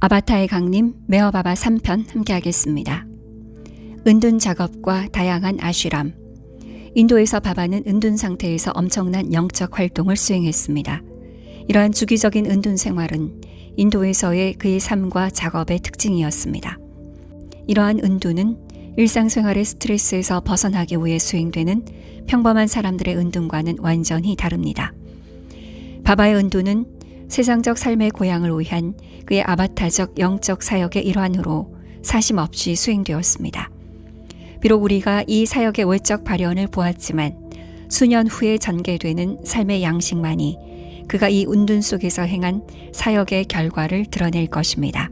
아바타의 강림 메어바바 3편 함께하겠습니다. 은둔 작업과 다양한 아쉬람. 인도에서 바바는 은둔 상태에서 엄청난 영적 활동을 수행했습니다. 이러한 주기적인 은둔 생활은 인도에서의 그의 삶과 작업의 특징이었습니다. 이러한 은둔은 일상생활의 스트레스에서 벗어나기 위해 수행되는 평범한 사람들의 은둔과는 완전히 다릅니다. 바바의 은둔은 세상적 삶의 고향을 위한 그의 아바타적 영적 사역의 일환으로 사심없이 수행되었습니다. 비록 우리가 이 사역의 외적 발현을 보았지만 수년 후에 전개되는 삶의 양식만이 그가 이 은둔 속에서 행한 사역의 결과를 드러낼 것입니다.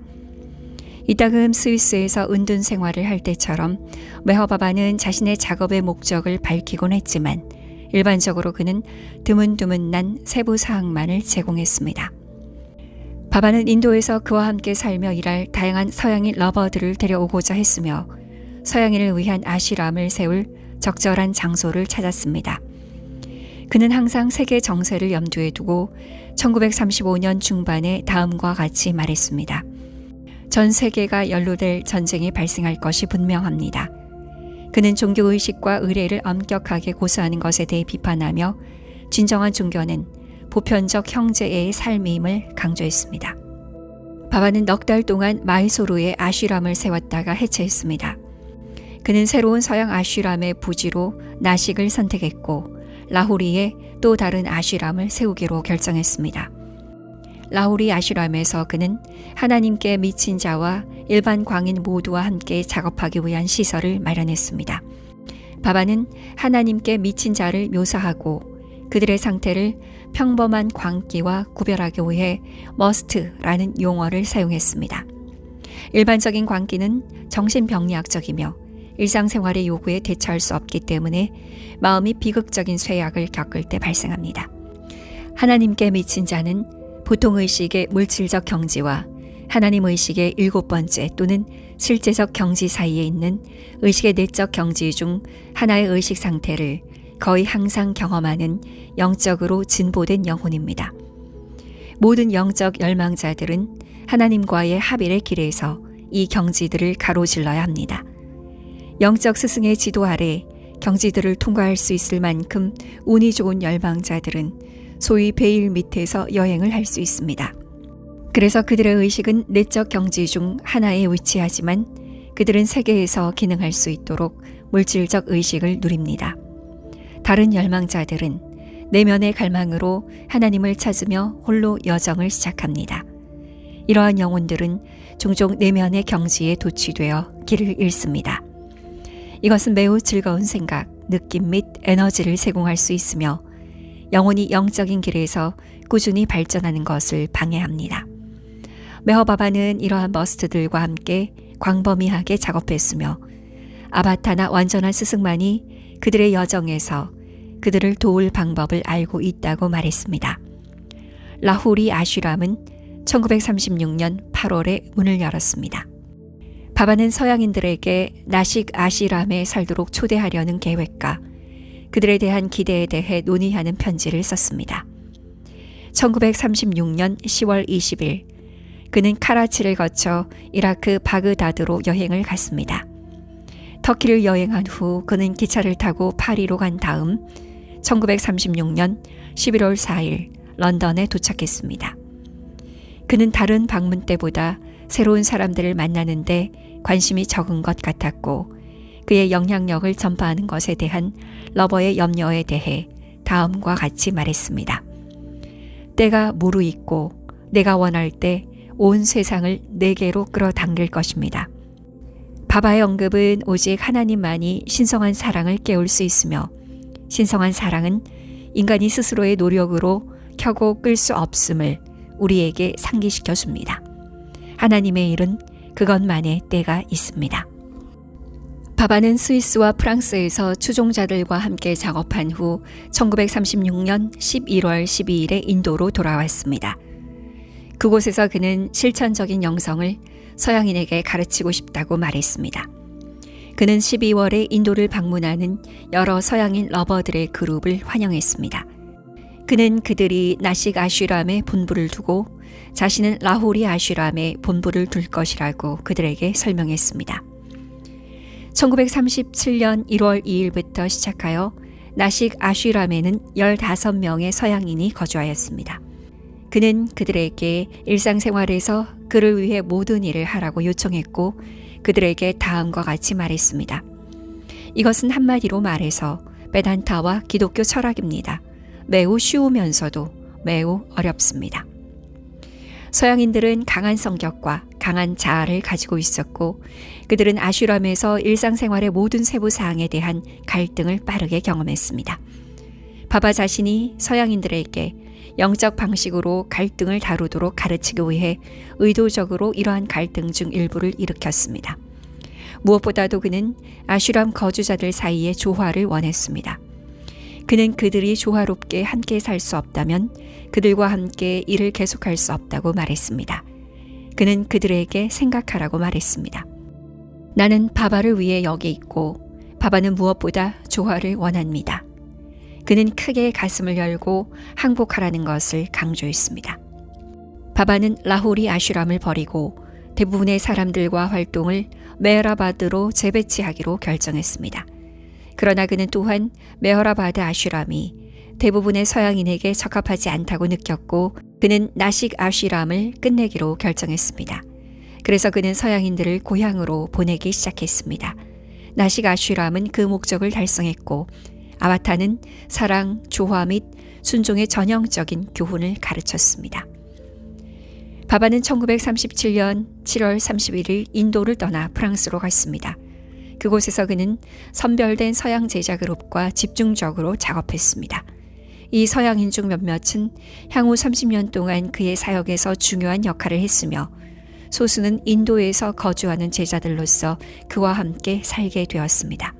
이따금 스위스에서 은둔 생활을 할 때처럼 메허바바는 자신의 작업의 목적을 밝히곤 했지만 일반적으로 그는 드문드문난 세부 사항만을 제공했습니다. 바바는 인도에서 그와 함께 살며 일할 다양한 서양인 러버들을 데려오고자 했으며 서양인을 위한 아쉬람을 세울 적절한 장소를 찾았습니다. 그는 항상 세계 정세를 염두에 두고 1935년 중반에 다음과 같이 말했습니다. 전 세계가 연루될 전쟁이 발생할 것이 분명합니다. 그는 종교의식과 의례를 엄격하게 고수하는 것에 대해 비판하며 진정한 종교는 보편적 형제의 삶임을 강조했습니다. 바바는 넉 달 동안 마이소르에 아쉬람을 세웠다가 해체했습니다. 그는 새로운 서양 아쉬람의 부지로 나식을 선택했고 라후리에 또 다른 아쉬람을 세우기로 결정했습니다. 라후리 아쉬람에서 그는 하나님께 미친 자와 일반 광인 모두와 함께 작업하기 위한 시설을 마련했습니다. 바바는 하나님께 미친 자를 묘사하고 그들의 상태를 평범한 광기와 구별하기 위해 머스트라는 용어를 사용했습니다. 일반적인 광기는 정신병리학적이며 일상생활의 요구에 대처할 수 없기 때문에 마음이 비극적인 쇠약을 겪을 때 발생합니다. 하나님께 미친 자는 보통 의식의 물질적 경지와 하나님 의식의 7번째 또는 실제적 경지 사이에 있는 의식의 내적 경지 중 하나의 의식 상태를 거의 항상 경험하는 영적으로 진보된 영혼입니다. 모든 영적 열망자들은 하나님과의 합일의 길에서 이 경지들을 가로질러야 합니다. 영적 스승의 지도 아래 경지들을 통과할 수 있을 만큼 운이 좋은 열망자들은 소위 베일 밑에서 여행을 할 수 있습니다. 그래서 그들의 의식은 내적 경지 중 하나에 위치하지만 그들은 세계에서 기능할 수 있도록 물질적 의식을 누립니다. 다른 열망자들은 내면의 갈망으로 하나님을 찾으며 홀로 여정을 시작합니다. 이러한 영혼들은 종종 내면의 경지에 도취되어 길을 잃습니다. 이것은 매우 즐거운 생각, 느낌 및 에너지를 제공할 수 있으며 영혼이 영적인 길에서 꾸준히 발전하는 것을 방해합니다. 메허바바는 이러한 머스트들과 함께 광범위하게 작업했으며 아바타나 완전한 스승만이 그들의 여정에서 그들을 도울 방법을 알고 있다고 말했습니다. 라후리 아쉬람은 1936년 8월에 문을 열었습니다. 바바는 서양인들에게 나식 아쉬람에 살도록 초대하려는 계획과 그들에 대한 기대에 대해 논의하는 편지를 썼습니다. 1936년 10월 20일 그는 카라치를 거쳐 이라크 바그다드로 여행을 갔습니다. 터키를 여행한 후 그는 기차를 타고 파리로 간 다음 1936년 11월 4일 런던에 도착했습니다. 그는 다른 방문 때보다 새로운 사람들을 만나는데 관심이 적은 것 같았고 그의 영향력을 전파하는 것에 대한 러버의 염려에 대해 다음과 같이 말했습니다. 때가 무르익고 내가 원할 때 온 세상을 내게로 끌어당길 것입니다. 바바의 언급은 오직 하나님만이 신성한 사랑을 깨울 수 있으며 신성한 사랑은 인간이 스스로의 노력으로 켜고 끌 수 없음을 우리에게 상기시켜 줍니다. 하나님의 일은 그것만의 때가 있습니다. 바바는 스위스와 프랑스에서 추종자들과 함께 작업한 후 1936년 11월 12일에 인도로 돌아왔습니다. 그곳에서 그는 실천적인 영성을 서양인에게 가르치고 싶다고 말했습니다. 그는 12월에 인도를 방문하는 여러 서양인 러버들의 그룹을 환영했습니다. 그는 그들이 나식 아쉬람에 분부를 두고 자신은 라홀이 아슈람에 본부를 둘 것이라고 그들에게 설명했습니다. 1937년 1월 2일부터 시작하여 나식 아슈람에는 15명의 서양인이 거주하였습니다. 그는 그들에게 일상생활에서 그를 위해 모든 일을 하라고 요청했고 그들에게 다음과 같이 말했습니다. 이것은 한마디로 말해서 베단타와 기독교 철학입니다. 매우 쉬우면서도 매우 어렵습니다. 서양인들은 강한 성격과 강한 자아를 가지고 있었고 그들은 아슈람에서 일상생활의 모든 세부 사항에 대한 갈등을 빠르게 경험했습니다. 바바 자신이 서양인들에게 영적 방식으로 갈등을 다루도록 가르치기 위해 의도적으로 이러한 갈등 중 일부를 일으켰습니다. 무엇보다도 그는 아슈람 거주자들 사이의 조화를 원했습니다. 그는 그들이 조화롭게 함께 살 수 없다면 그들과 함께 일을 계속할 수 없다고 말했습니다. 그는 그들에게 생각하라고 말했습니다. 나는 바바를 위해 여기 있고 바바는 무엇보다 조화를 원합니다. 그는 크게 가슴을 열고 항복하라는 것을 강조했습니다. 바바는 라홀이 아슈람을 버리고 대부분의 사람들과 활동을 메헤라바드로 재배치하기로 결정했습니다. 그러나 그는 또한 메헤라바드 아슈람이 대부분의 서양인에게 적합하지 않다고 느꼈고 그는 나식 아슈람을 끝내기로 결정했습니다. 그래서 그는 서양인들을 고향으로 보내기 시작했습니다. 나식 아슈람은 그 목적을 달성했고 아바타는 사랑, 조화 및 순종의 전형적인 교훈을 가르쳤습니다. 바바는 1937년 7월 31일 인도를 떠나 프랑스로 갔습니다. 그곳에서 그는 선별된 서양 제자 그룹과 집중적으로 작업했습니다. 이 서양인 중 몇몇은 향후 30년 동안 그의 사역에서 중요한 역할을 했으며 소수는 인도에서 거주하는 제자들로서 그와 함께 살게 되었습니다.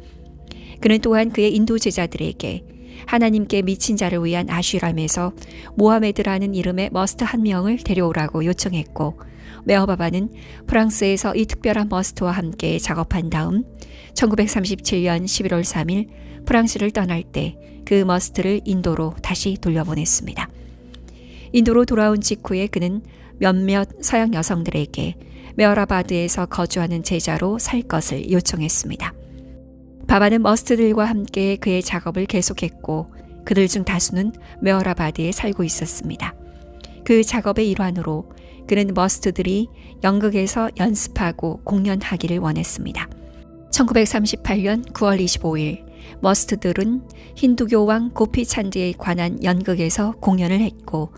그는 또한 그의 인도 제자들에게 하나님께 미친 자를 위한 아슈람에서 모하메드라는 이름의 머스트 한 명을 데려오라고 요청했고 메어바바는 프랑스에서 이 특별한 머스트와 함께 작업한 다음 1937년 11월 3일 프랑스를 떠날 때 그 머스트를 인도로 다시 돌려보냈습니다. 인도로 돌아온 직후에 그는 몇몇 서양 여성들에게 메어라바드에서 거주하는 제자로 살 것을 요청했습니다. 바바는 머스트들과 함께 그의 작업을 계속했고 그들 중 다수는 메어라바드에 살고 있었습니다. 그 작업의 일환으로 그는 머스트들이 연극에서 연습하고 공연하기를 원했습니다. 1938년 9월 25일 머스트들은 힌두교 왕 고피찬드에 관한 연극에서 공연을 했고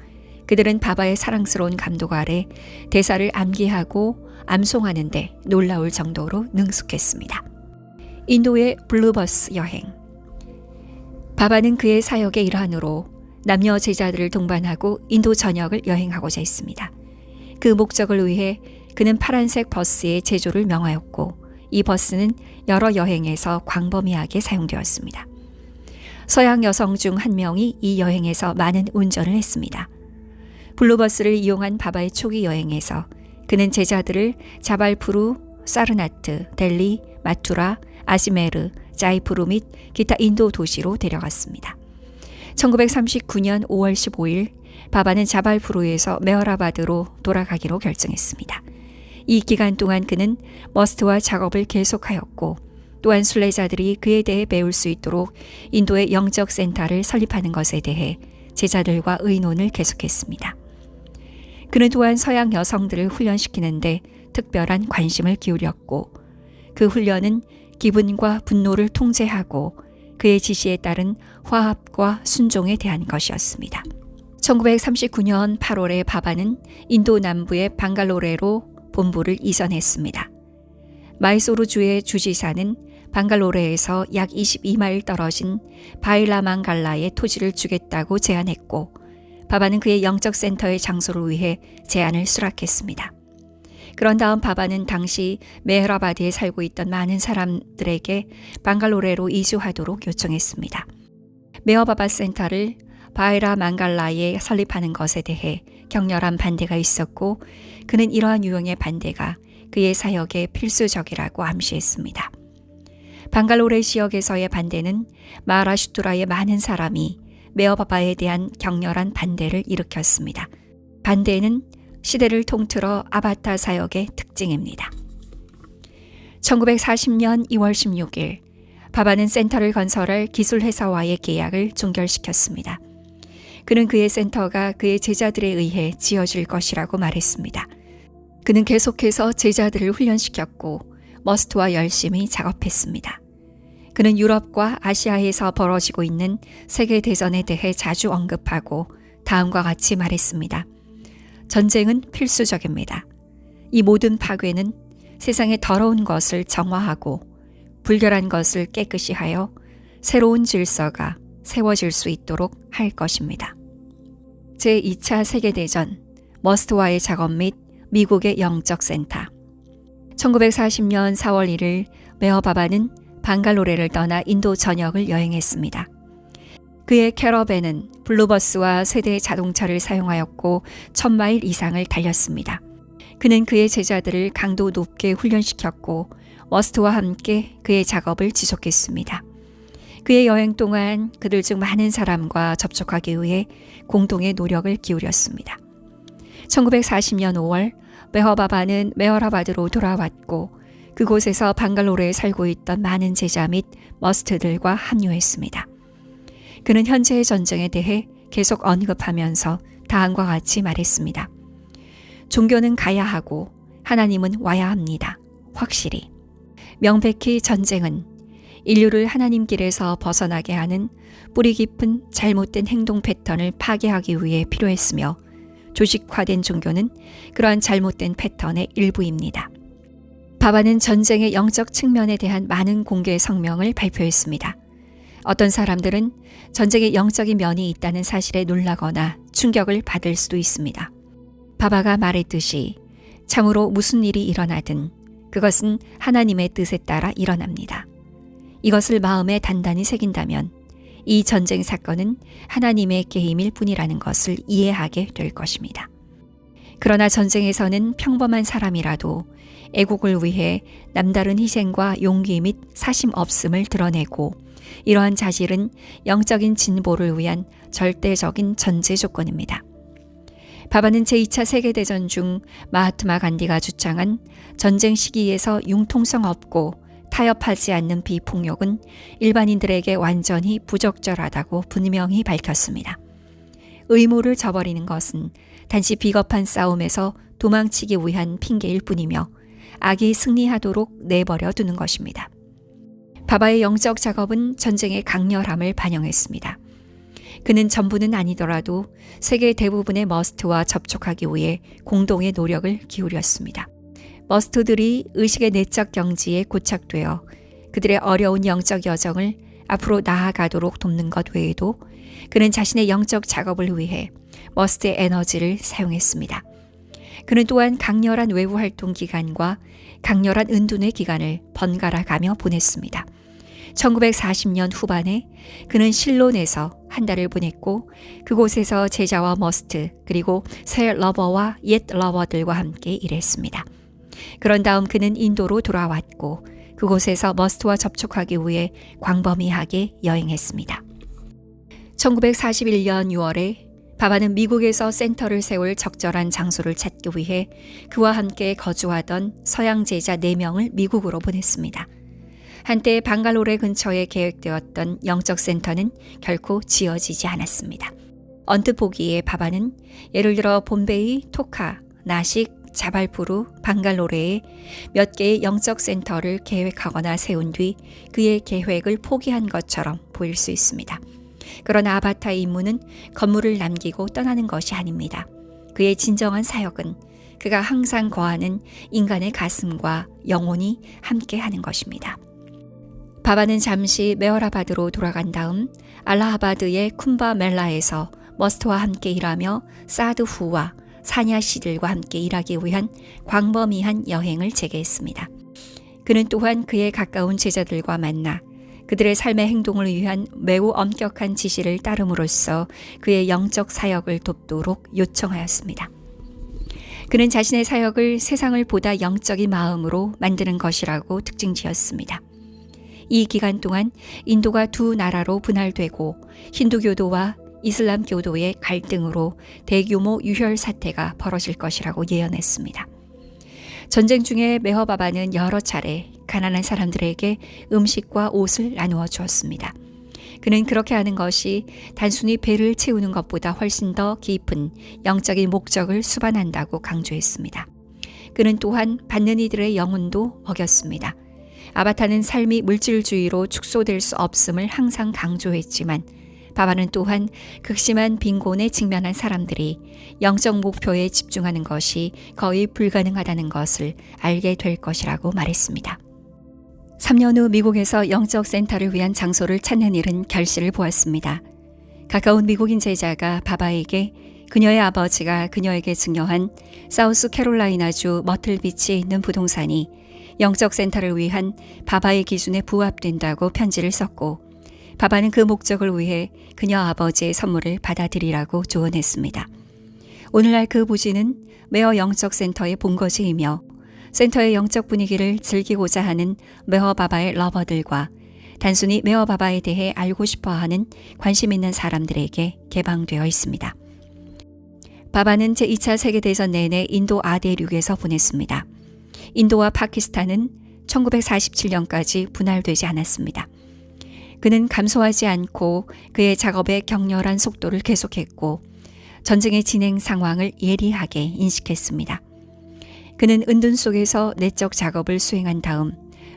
그들은 바바의 사랑스러운 감독 아래 대사를 암기하고 암송하는 데 놀라울 정도로 능숙했습니다. 인도의 블루버스 여행. 바바는 그의 사역의 일환으로 남녀 제자들을 동반하고 인도 전역을 여행하고자 했습니다. 그 목적을 위해 그는 파란색 버스의 제조를 명하였고 이 버스는 여러 여행에서 광범위하게 사용되었습니다. 서양 여성 중 한 명이 이 여행에서 많은 운전을 했습니다. 블루버스를 이용한 바바의 초기 여행에서 그는 제자들을 자발푸르, 사르나트, 델리, 마투라, 아지메르, 자이푸르 및 기타 인도 도시로 데려갔습니다. 1939년 5월 15일 바바는 자발푸르에서 메어라바드로 돌아가기로 결정했습니다. 이 기간 동안 그는 머스트와 작업을 계속하였고 또한 순례자들이 그에 대해 배울 수 있도록 인도의 영적 센터를 설립하는 것에 대해 제자들과 의논을 계속했습니다. 그는 또한 서양 여성들을 훈련시키는데 특별한 관심을 기울였고 그 훈련은 기분과 분노를 통제하고 그의 지시에 따른 화합과 순종에 대한 것이었습니다. 1939년 8월에 바바는 인도 남부의 방갈로레로 본부를 이전했습니다. 마이소르주의 주지사는 방갈로레에서 약 22마일 떨어진 바일라망갈라의 토지를 주겠다고 제안했고 바바는 그의 영적 센터의 장소를 위해 제안을 수락했습니다. 그런 다음 바바는 당시 메헤라바드에 살고 있던 많은 사람들에게 방갈로레로 이주하도록 요청했습니다. 메어바바 센터를 바이라망갈라에 설립하는 것에 대해 격렬한 반대가 있었고 그는 이러한 유형의 반대가 그의 사역에 필수적이라고 암시했습니다. 방갈로레 지역에서의 반대는 마하라슈트라의 많은 사람이 메어바바에 대한 격렬한 반대를 일으켰습니다. 반대는 시대를 통틀어 아바타 사역의 특징입니다. 1940년 2월 16일 바바는 센터를 건설할 기술회사와의 계약을 종결시켰습니다. 그는 그의 센터가 그의 제자들에 의해 지어질 것이라고 말했습니다. 그는 계속해서 제자들을 훈련시켰고 머스트와 열심히 작업했습니다. 그는 유럽과 아시아에서 벌어지고 있는 세계대전에 대해 자주 언급하고 다음과 같이 말했습니다. 전쟁은 필수적입니다. 이 모든 파괴는 세상의 더러운 것을 정화하고 불결한 것을 깨끗이 하여 새로운 질서가 세워질 수 있도록 할 것입니다. 제2차 세계대전, 머스트와의 작업 및 미국의 영적 센터. 1940년 4월 1일 메어 바바는 방갈로레를 떠나 인도 전역을 여행했습니다. 그의 캐러밴은 블루버스와 세대 자동차를 사용하였고 1000마일 이상을 달렸습니다. 그는 그의 제자들을 강도 높게 훈련시켰고 머스트와 함께 그의 작업을 지속했습니다. 그의 여행 동안 그들 중 많은 사람과 접촉하기 위해 공동의 노력을 기울였습니다. 1940년 5월 메허바바는 메허라바드로 돌아왔고 그곳에서 방갈로레에 살고 있던 많은 제자 및 머스트들과 합류했습니다. 그는 현재의 전쟁에 대해 계속 언급하면서 다음과 같이 말했습니다. 종교는 가야 하고 하나님은 와야 합니다. 확실히. 명백히 전쟁은 인류를 하나님 길에서 벗어나게 하는 뿌리 깊은 잘못된 행동 패턴을 파괴하기 위해 필요했으며 조직화된 종교는 그러한 잘못된 패턴의 일부입니다. 바바는 전쟁의 영적 측면에 대한 많은 공개 성명을 발표했습니다. 어떤 사람들은 전쟁의 영적인 면이 있다는 사실에 놀라거나 충격을 받을 수도 있습니다. 바바가 말했듯이 참으로 무슨 일이 일어나든 그것은 하나님의 뜻에 따라 일어납니다. 이것을 마음에 단단히 새긴다면 이 전쟁 사건은 하나님의 계임일 뿐이라는 것을 이해하게 될 것입니다. 그러나 전쟁에서는 평범한 사람이라도 애국을 위해 남다른 희생과 용기 및 사심 없음을 드러내고 이러한 자질은 영적인 진보를 위한 절대적인 전제 조건입니다. 바바는 제2차 세계대전 중 마하트마 간디가 주창한 전쟁 시기에서 융통성 없고 타협하지 않는 비폭력은 일반인들에게 완전히 부적절하다고 분명히 밝혔습니다. 의무를 저버리는 것은 단지 비겁한 싸움에서 도망치기 위한 핑계일 뿐이며 악이 승리하도록 내버려 두는 것입니다. 바바의 영적 작업은 전쟁의 강렬함을 반영했습니다. 그는 전부는 아니더라도 세계 대부분의 머스트와 접촉하기 위해 공동의 노력을 기울였습니다. 머스트들이 의식의 내적 경지에 고착되어 그들의 어려운 영적 여정을 앞으로 나아가도록 돕는 것 외에도 그는 자신의 영적 작업을 위해 머스트의 에너지를 사용했습니다. 그는 또한 강렬한 외부 활동 기간과 강렬한 은둔의 기간을 번갈아 가며 보냈습니다. 1940년 후반에 그는 실론에서 한 달을 보냈고 그곳에서 제자와 머스트 그리고 새 러버와 옛 러버들과 함께 일했습니다. 그런 다음 그는 인도로 돌아왔고 그곳에서 머스트와 접촉하기 위해 광범위하게 여행했습니다. 1941년 6월에 바바는 미국에서 센터를 세울 적절한 장소를 찾기 위해 그와 함께 거주하던 서양 제자 4명을 미국으로 보냈습니다. 한때 방갈로레 근처에 계획되었던 영적 센터는 결코 지어지지 않았습니다. 언뜻 보기에 바바는 예를 들어 봄베이, 토카, 나식, 자발푸르, 방갈로레에 몇 개의 영적 센터를 계획하거나 세운 뒤 그의 계획을 포기한 것처럼 보일 수 있습니다. 그러나 아바타의 임무는 건물을 남기고 떠나는 것이 아닙니다. 그의 진정한 사역은 그가 항상 거하는 인간의 가슴과 영혼이 함께하는 것입니다. 바바는 잠시 메허라바드로 돌아간 다음 알라하바드의 쿰바 멜라에서 머스트와 함께 일하며 사드후와 사냐시들과 함께 일하기 위한 광범위한 여행을 재개했습니다. 그는 또한 그의 가까운 제자들과 만나 그들의 삶의 행동을 위한 매우 엄격한 지시를 따름으로써 그의 영적 사역을 돕도록 요청하였습니다. 그는 자신의 사역을 세상을 보다 영적인 마음으로 만드는 것이라고 특징지었습니다. 이 기간 동안 인도가 두 나라로 분할되고 힌두교도와 이슬람 교도의 갈등으로 대규모 유혈 사태가 벌어질 것이라고 예언했습니다. 전쟁 중에 메허바바는 여러 차례 가난한 사람들에게 음식과 옷을 나누어 주었습니다. 그는 그렇게 하는 것이 단순히 배를 채우는 것보다 훨씬 더 깊은 영적인 목적을 수반한다고 강조했습니다. 그는 또한 받는 이들의 영혼도 먹였습니다. 아바타는 삶이 물질주의로 축소될 수 없음을 항상 강조했지만 바바는 또한 극심한 빈곤에 직면한 사람들이 영적 목표에 집중하는 것이 거의 불가능하다는 것을 알게 될 것이라고 말했습니다. 3년 후 미국에서 영적 센터를 위한 장소를 찾는 일은 결실을 보았습니다. 가까운 미국인 제자가 바바에게 그녀의 아버지가 그녀에게 증여한 사우스 캐롤라이나주 머틀비치에 있는 부동산이 영적 센터를 위한 바바의 기준에 부합된다고 편지를 썼고 바바는 그 목적을 위해 그녀 아버지의 선물을 받아들이라고 조언했습니다. 오늘날 그 부지는 메어 영적 센터의 본거지이며 센터의 영적 분위기를 즐기고자 하는 메허바바의 러버들과 단순히 메허바바에 대해 알고 싶어하는 관심 있는 사람들에게 개방되어 있습니다. 바바는 제2차 세계대전 내내 인도 아대륙에서 보냈습니다. 인도와 파키스탄은 1947년까지 분할되지 않았습니다. 그는 감소하지 않고 그의 작업의 격렬한 속도를 계속했고 전쟁의 진행 상황을 예리하게 인식했습니다. 그는 은둔 속에서 내적 작업을 수행한 다음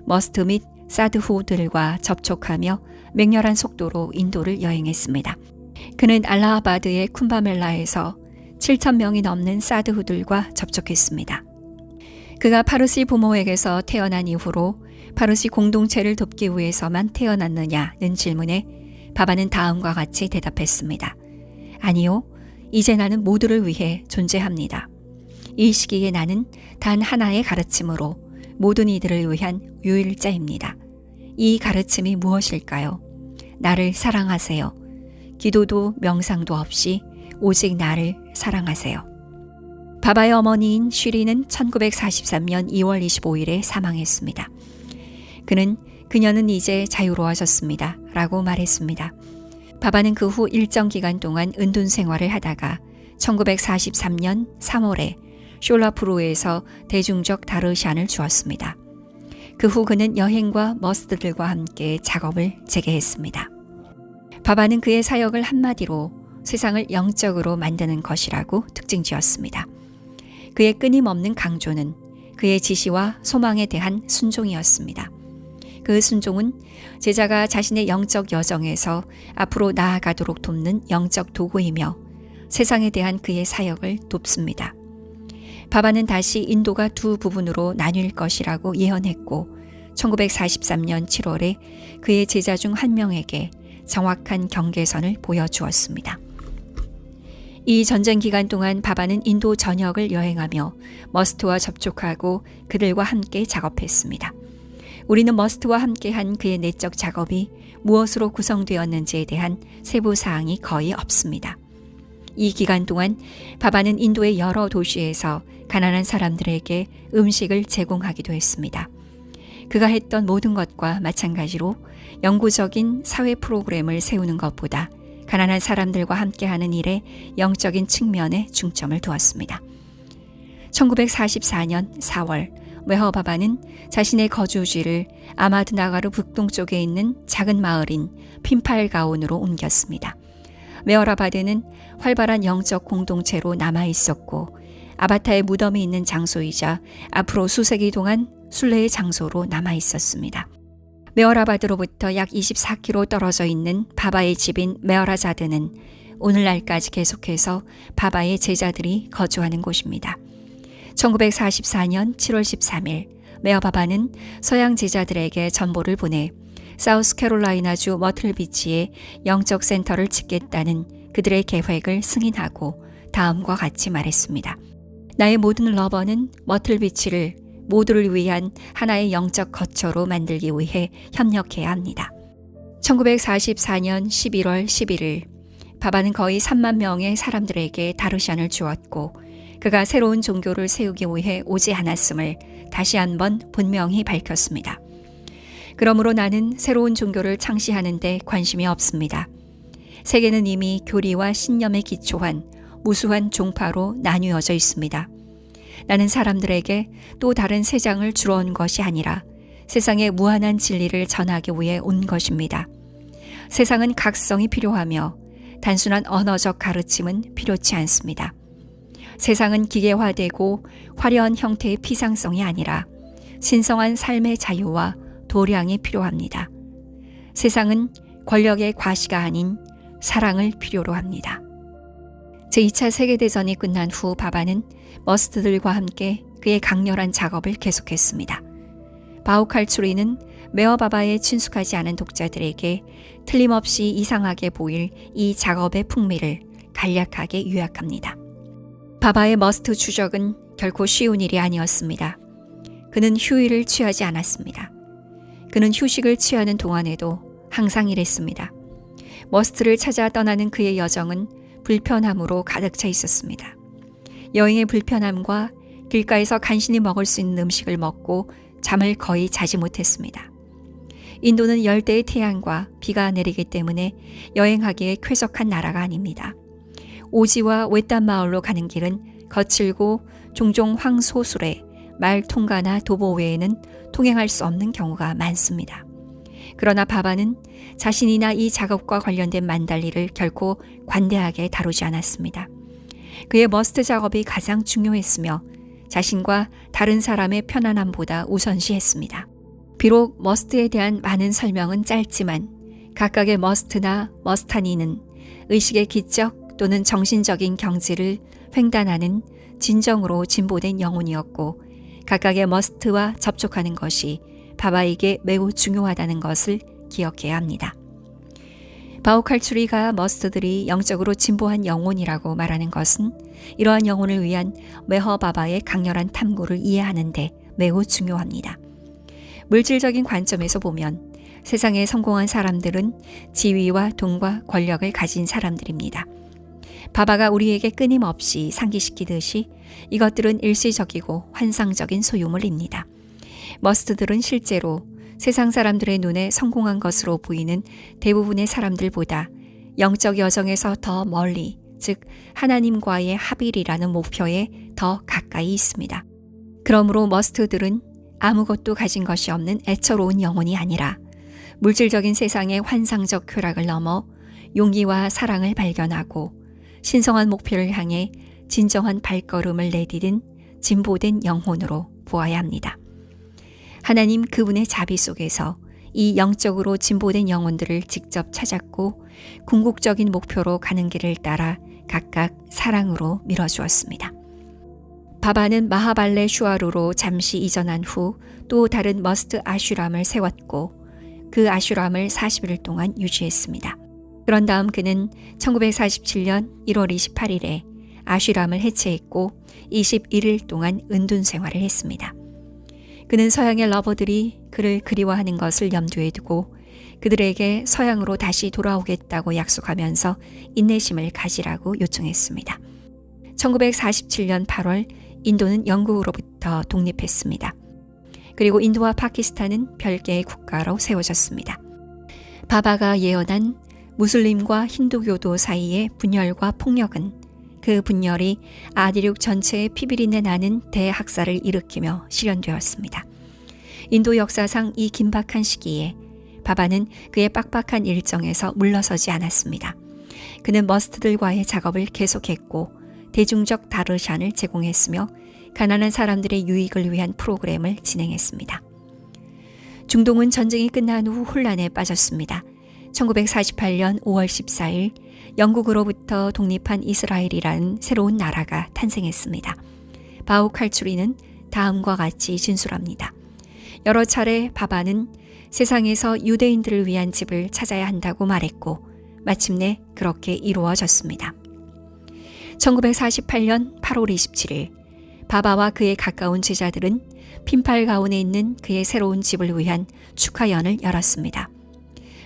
머스트 및 사드후들과 접촉하며 맹렬한 속도로 인도를 여행했습니다. 그는 알라하바드의 쿰바멜라에서 7,000명이 넘는 사드후들과 접촉했습니다. 그가 파르시 부모에게서 태어난 이후로 파르시 공동체를 돕기 위해서만 태어났느냐는 질문에 바바는 다음과 같이 대답했습니다. 아니요, 이제 나는 모두를 위해 존재합니다. 이 시기에 나는 단 하나의 가르침으로 모든 이들을 위한 유일자입니다. 이 가르침이 무엇일까요? 나를 사랑하세요. 기도도 명상도 없이 오직 나를 사랑하세요. 바바의 어머니인 쉬리는 1943년 2월 25일에 사망했습니다. 그녀는 이제 자유로워졌습니다. 라고 말했습니다. 바바는 그 후 일정 기간 동안 은둔 생활을 하다가 1943년 3월에 숄라푸르에서 대중적 다르샨을 주었습니다. 그 후 그는 여행과 머스들과 함께 작업을 재개했습니다. 바바는 그의 사역을 한마디로 세상을 영적으로 만드는 것이라고 특징 지었습니다. 그의 끊임없는 강조는 그의 지시와 소망에 대한 순종이었습니다. 그 순종은 제자가 자신의 영적 여정에서 앞으로 나아가도록 돕는 영적 도구이며 세상에 대한 그의 사역을 돕습니다. 바바는 다시 인도가 두 부분으로 나뉠 것이라고 예언했고 1943년 7월에 그의 제자 중 한 명에게 정확한 경계선을 보여주었습니다. 이 전쟁 기간 동안 바바는 인도 전역을 여행하며 머스트와 접촉하고 그들과 함께 작업했습니다. 우리는 머스트와 함께한 그의 내적 작업이 무엇으로 구성되었는지에 대한 세부 사항이 거의 없습니다. 이 기간 동안 바바는 인도의 여러 도시에서 가난한 사람들에게 음식을 제공하기도 했습니다. 그가 했던 모든 것과 마찬가지로 영구적인 사회 프로그램을 세우는 것보다 가난한 사람들과 함께하는 일에 영적인 측면에 중점을 두었습니다. 1944년 4월 메허바바는 자신의 거주지를 아마드나가르 북동쪽에 있는 작은 마을인 핀팔가온으로 옮겼습니다. 메허라바드는 활발한 영적 공동체로 남아있었고 아바타의 무덤이 있는 장소이자 앞으로 수세기 동안 순례의 장소로 남아있었습니다. 메허라바드로부터 약 24km 떨어져 있는 바바의 집인 메허라자드는 오늘날까지 계속해서 바바의 제자들이 거주하는 곳입니다. 1944년 7월 13일 메허바바는 서양 제자들에게 전보를 보내 사우스캐롤라이나주 머틀비치에 영적 센터를 짓겠다는 그들의 계획을 승인하고 다음과 같이 말했습니다. 나의 모든 러버는 머틀비치를 모두를 위한 하나의 영적 거처로 만들기 위해 협력해야 합니다. 1944년 11월 11일 바바는 거의 3만 명의 사람들에게 다르샨을 주었고 그가 새로운 종교를 세우기 위해 오지 않았음을 다시 한번 분명히 밝혔습니다. 그러므로 나는 새로운 종교를 창시하는 데 관심이 없습니다. 세계는 이미 교리와 신념에 기초한 무수한 종파로 나뉘어져 있습니다. 나는 사람들에게 또 다른 세상을 주러 온 것이 아니라 세상의 무한한 진리를 전하기 위해 온 것입니다. 세상은 각성이 필요하며 단순한 언어적 가르침은 필요치 않습니다. 세상은 기계화되고 화려한 형태의 피상성이 아니라 신성한 삶의 자유와 도량이 필요합니다. 세상은 권력의 과시가 아닌 사랑을 필요로 합니다. 제2차 세계대전이 끝난 후 바바는 머스트들과 함께 그의 강렬한 작업을 계속했습니다. 바우칼추리는 메어바바에 친숙하지 않은 독자들에게 틀림없이 이상하게 보일 이 작업의 풍미를 간략하게 요약합니다. 바바의 머스트 추적은 결코 쉬운 일이 아니었습니다. 그는 휴일을 취하지 않았습니다. 그는 휴식을 취하는 동안에도 항상 일했습니다. 머스트를 찾아 떠나는 그의 여정은 불편함으로 가득 차 있었습니다. 여행의 불편함과 길가에서 간신히 먹을 수 있는 음식을 먹고 잠을 거의 자지 못했습니다. 인도는 열대의 태양과 비가 내리기 때문에 여행하기에 쾌적한 나라가 아닙니다. 오지와 외딴 마을로 가는 길은 거칠고 종종 황소수레, 말 통과나 도보 외에는 통행할 수 없는 경우가 많습니다. 그러나 바바는 자신이나 이 작업과 관련된 만달리를 결코 관대하게 다루지 않았습니다. 그의 머스트 작업이 가장 중요했으며 자신과 다른 사람의 편안함보다 우선시했습니다. 비록 머스트에 대한 많은 설명은 짧지만 각각의 머스트나 머스타니는 의식의 기적 또는 정신적인 경지를 횡단하는 진정으로 진보된 영혼이었고 각각의 머스트와 접촉하는 것이 바바에게 매우 중요하다는 것을 기억해야 합니다. 바우칼추리가 머스트들이 영적으로 진보한 영혼이라고 말하는 것은 이러한 영혼을 위한 메허바바의 강렬한 탐구를 이해하는 데 매우 중요합니다. 물질적인 관점에서 보면 세상에 성공한 사람들은 지위와 돈과 권력을 가진 사람들입니다. 바바가 우리에게 끊임없이 상기시키듯이 이것들은 일시적이고 환상적인 소유물입니다. 머스트들은 실제로 세상 사람들의 눈에 성공한 것으로 보이는 대부분의 사람들보다 영적 여정에서 더 멀리, 즉 하나님과의 합일이라는 목표에 더 가까이 있습니다. 그러므로 머스트들은 아무것도 가진 것이 없는 애처로운 영혼이 아니라 물질적인 세상의 환상적 쾌락을 넘어 용기와 사랑을 발견하고 신성한 목표를 향해 진정한 발걸음을 내디딘 진보된 영혼으로 보아야 합니다. 하나님 그분의 자비 속에서 이 영적으로 진보된 영혼들을 직접 찾았고 궁극적인 목표로 가는 길을 따라 각각 사랑으로 밀어주었습니다. 바바는 마하발레 슈아루로 잠시 이전한 후 또 다른 머스트 아슈람을 세웠고 그 아슈람을 40일 동안 유지했습니다. 그런 다음 그는 1947년 1월 28일에 아슈람을 해체했고 21일 동안 은둔 생활을 했습니다. 그는 서양의 러버들이 그를 그리워하는 것을 염두에 두고 그들에게 서양으로 다시 돌아오겠다고 약속하면서 인내심을 가지라고 요청했습니다. 1947년 8월 인도는 영국으로부터 독립했습니다. 그리고 인도와 파키스탄은 별개의 국가로 세워졌습니다. 바바가 예언한 무슬림과 힌두교도 사이의 분열과 폭력은 그 분열이 아디륙 전체에 피비린내 나는 대학살을 일으키며 실현되었습니다. 인도 역사상 이 긴박한 시기에 바바는 그의 빡빡한 일정에서 물러서지 않았습니다. 그는 머스트들과의 작업을 계속했고 대중적 다르샨을 제공했으며 가난한 사람들의 유익을 위한 프로그램을 진행했습니다. 중동은 전쟁이 끝난 후 혼란에 빠졌습니다. 1948년 5월 14일 영국으로부터 독립한 이스라엘이라는 새로운 나라가 탄생했습니다. 바우칼추리는 다음과 같이 진술합니다. 여러 차례 바바는 세상에서 유대인들을 위한 집을 찾아야 한다고 말했고 마침내 그렇게 이루어졌습니다. 1948년 8월 27일 바바와 그의 가까운 제자들은 핀팔가운에 있는 그의 새로운 집을 위한 축하연을 열었습니다.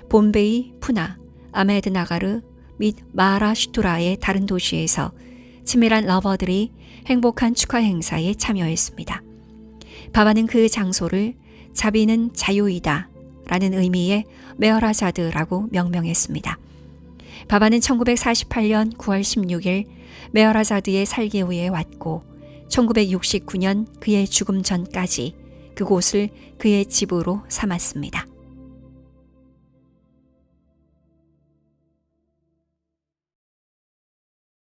봄베이, 푸나, 아메드나가르 및 마하라슈트라의 다른 도시에서 치밀한 러버들이 행복한 축하 행사에 참여했습니다. 바바는 그 장소를 자비는 자유이다 라는 의미의 메어라자드라고 명명했습니다. 바바는 1948년 9월 16일 메어라자드의 살게우에 왔고 1969년 그의 죽음 전까지 그곳을 그의 집으로 삼았습니다.